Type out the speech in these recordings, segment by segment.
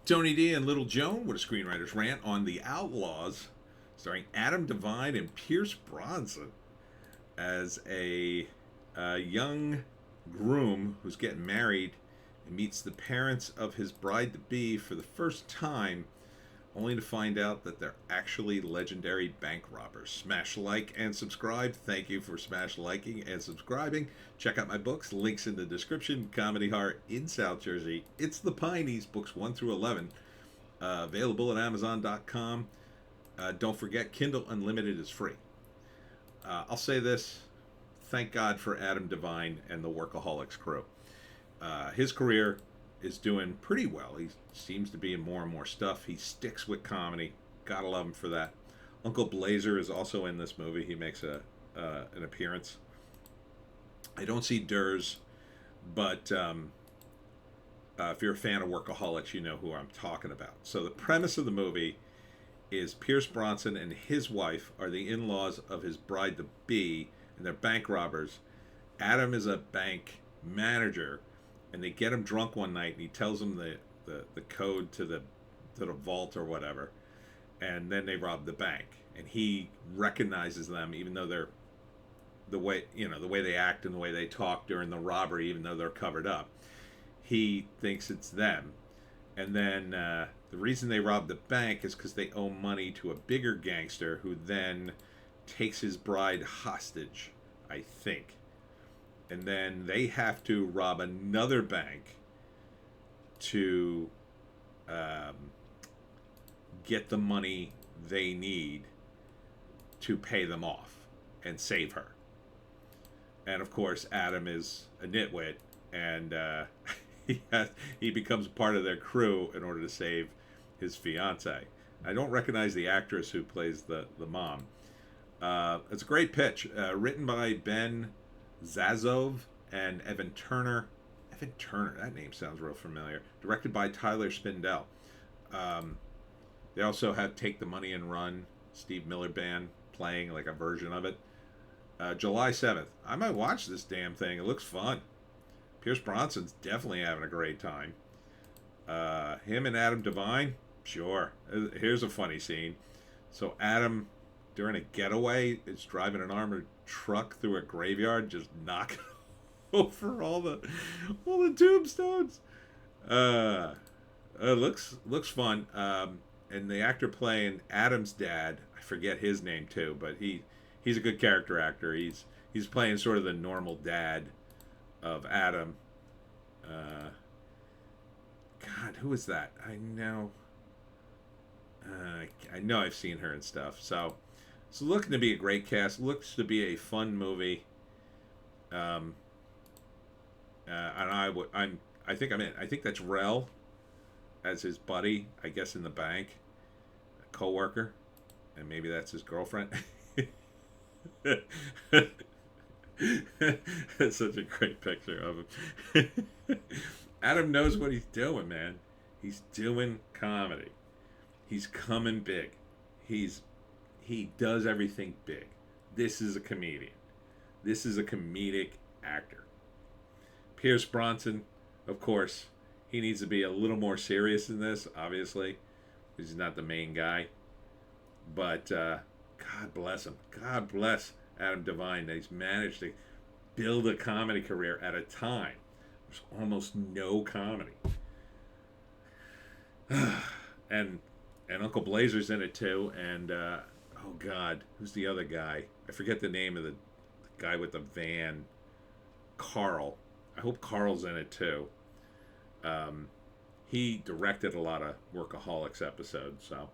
Tony D and Little Joan with a screenwriter's rant on The Outlaws, starring Adam DeVine and Pierce Brosnan as a young groom who's getting married and meets the parents of his bride to be for the first time, only to find out that they're actually legendary bank robbers. Smash like and subscribe. Thank you for smash liking and subscribing. Check out my books, links in the description. Comedy Heart in South Jersey. It's the Pineys, books 1 through 11. Available at Amazon.com. Don't forget, Kindle Unlimited is free. I'll say this. Thank God for Adam DeVine and the Workaholics crew. His career is doing pretty well. He seems to be in more and more stuff. He sticks with comedy. Gotta love him for that. Uncle Blazer is also in this movie. He makes an appearance. I don't see Durs, but if you're a fan of Workaholics, you know who I'm talking about. So the premise of the movie is Pierce Brosnan and his wife are the in-laws of his bride-to-be, and they're bank robbers. Adam is a bank manager, and they get him drunk one night, and he tells them the code to the vault or whatever, and then they rob the bank. And he recognizes them, even though they're the way they act and the way they talk during the robbery, even though they're covered up. He thinks it's them. And then the reason they rob the bank is because they owe money to a bigger gangster who then takes his bride hostage, I think. And then they have to rob another bank to get the money they need to pay them off and save her. And of course, Adam is a nitwit, and he becomes part of their crew in order to save his fiance. I don't recognize the actress who plays the mom. It's a great pitch, written by Ben Zazov and Evan Turner. Evan Turner, that name sounds real familiar. Directed by Tyler Spindell. They also have Take the Money and Run, Steve Miller Band playing like a version of it. July 7th. I might watch this damn thing. It looks fun. Pierce Brosnan's definitely having a great time. Him and Adam DeVine, sure. Here's a funny scene. So Adam, during a getaway, is driving an armored truck through a graveyard, just knocking over all the tombstones. Looks fun. And the actor playing Adam's dad, I forget his name too, but he's a good character actor. He's playing sort of the normal dad of Adam. God, who is that? I know I've seen her and stuff. So it's looking to be a great cast. Looks to be a fun movie. And I think I'm in. I think that's Rel as his buddy, I guess, in the bank, a co-worker, and maybe that's his girlfriend. That's such a great picture of him. Adam knows what he's doing, man. He's doing comedy. He's coming big. He does everything big. This is a comedian. This is a comedic actor. Pierce Brosnan, of course, he needs to be a little more serious in this, obviously. He's not the main guy. But God bless him. God bless Adam DeVine that he's managed to build a comedy career at a time. There's almost no comedy. and Uncle Blazer's in it too. And oh God, who's the other guy? I forget the name of the guy with the van. Carl. I hope Carl's in it too. He directed a lot of Workaholics episodes, so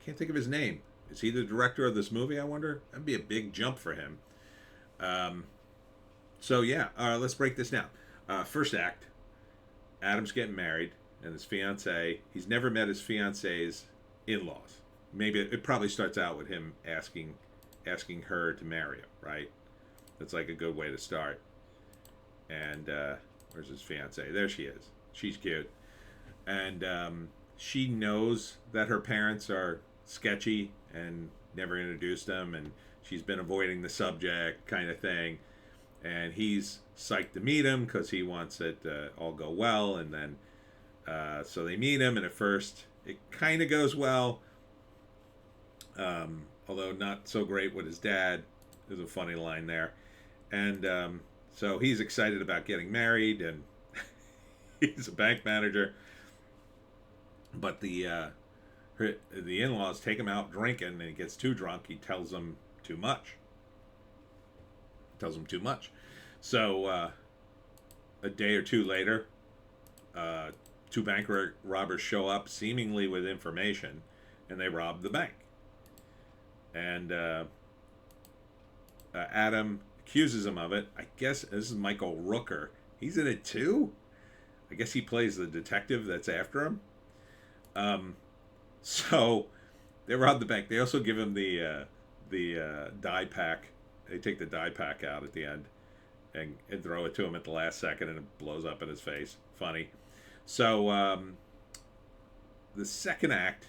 can't think of his name. Is he the director of this movie, I wonder? That'd be a big jump for him. So yeah, let's break this down. First act, Adam's getting married, and his fiance, he's never met his fiance's in-laws. Maybe it probably starts out with him asking her to marry him, right? That's like a good way to start. And where's his fiance? There she is. She's cute. And she knows that her parents are sketchy and never introduced them, and she's been avoiding the subject kind of thing. and he's psyched to meet him because he wants it to all go well. And then so they meet him, and at first it kind of goes well, although not so great with his dad. There's a funny line there. And so he's excited about getting married, and he's a bank manager. But the in-laws take him out drinking, and he gets too drunk. He tells them too much. So a day or two later, two bank robbers show up, seemingly with information, and they rob the bank. And Adam accuses him of it. I guess this is Michael Rooker. He's in it too. I guess he plays the detective that's after him. So they rob the bank. They also give him the dye pack. They take the dye pack out at the end and throw it to him at the last second, and it blows up in his face. Funny. So the second act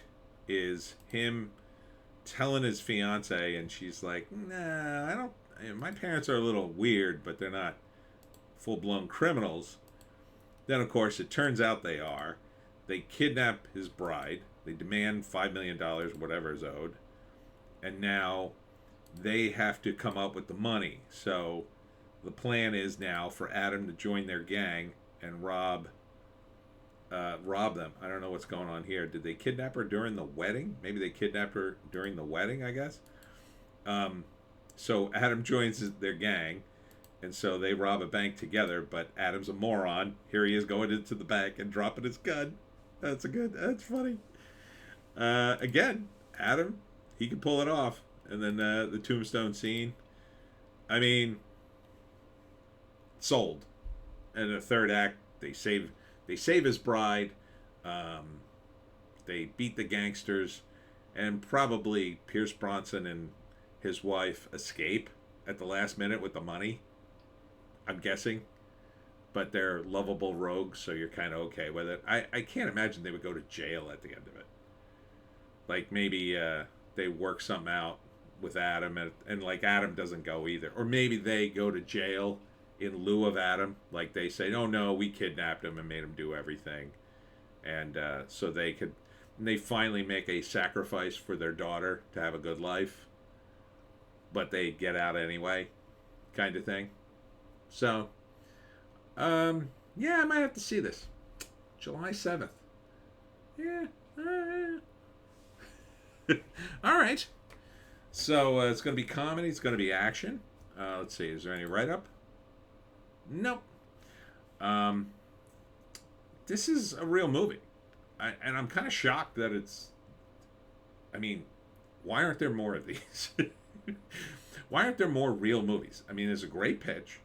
is him telling his fiance, and she's like, "Nah, I don't. My parents are a little weird, but they're not full-blown criminals." Then, of course, it turns out they are. They kidnap his bride. They demand $5 million, whatever is owed, and now they have to come up with the money. So the plan is now for Adam to join their gang and rob them. I don't know what's going on here. Did they kidnap her during the wedding? Maybe they kidnapped her during the wedding, I guess. So Adam joins their gang, and so they rob a bank together, but Adam's a moron. Here he is going into the bank and dropping his gun. That's funny. Again, Adam, he can pull it off. And then the tombstone scene. I mean, sold. And in the third act, they save his bride. They beat the gangsters, and probably Pierce Brosnan and his wife escape at the last minute with the money. I'm guessing. But they're lovable rogues, so you're kind of okay with it. I can't imagine they would go to jail at the end of it. Like maybe they work something out with Adam, and like Adam doesn't go either. Or maybe they go to jail in lieu of Adam. Like they say, "Oh no, we kidnapped him and made him do everything." And so they finally make a sacrifice for their daughter to have a good life. But they get out anyway, kind of thing. So, yeah, I might have to see this. July 7th. Yeah. All right. So it's going to be comedy. It's going to be action. Let's see. Is there any write-up? Nope. This is a real movie. And I'm kind of shocked that it's... I mean, why aren't there more of these? Why aren't there more real movies? I mean, there's a great pitch.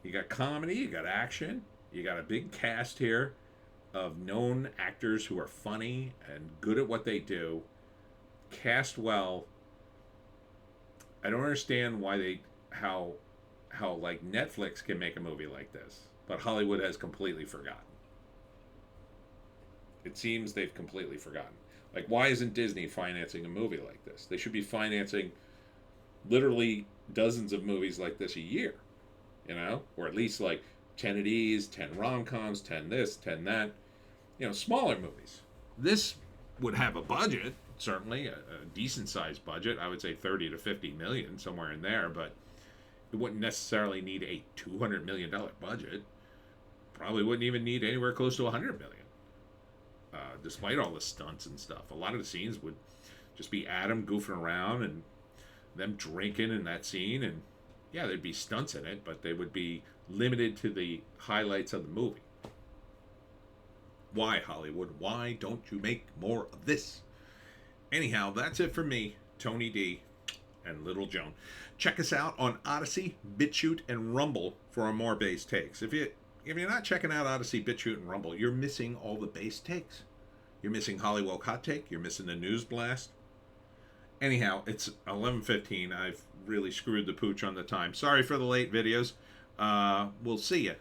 You got comedy. You got action. You got a big cast here of known actors who are funny and good at what they do. Cast well. I don't understand why how like Netflix can make a movie like this, but Hollywood has completely forgotten. It seems they've completely forgotten. Like, why isn't Disney financing a movie like this? They should be financing literally dozens of movies like this a year, or at least like 10 of these, 10 rom-coms, 10 this, 10 that, smaller movies. This would have a budget. Certainly a decent sized budget. I would say 30 to 50 million, somewhere in there, but it wouldn't necessarily need a $200 million budget. Probably wouldn't even need anywhere close to 100 million. Despite all the stunts and stuff, a lot of the scenes would just be Adam goofing around and them drinking in that scene, and yeah, there'd be stunts in it, but they would be limited to the highlights of the movie. Why, Hollywood? Why don't you make more of this? Anyhow, that's it for me, Tony D, and Little Joan. Check us out on Odysee, Bitchute, and Rumble for our more base takes. If you're not checking out Odysee, Bitchute, and Rumble, you're missing all the base takes. You're missing Hollywoke Hot Take. You're missing the News Blast. Anyhow, it's 11:15. I've really screwed the pooch on the time. Sorry for the late videos. We'll see you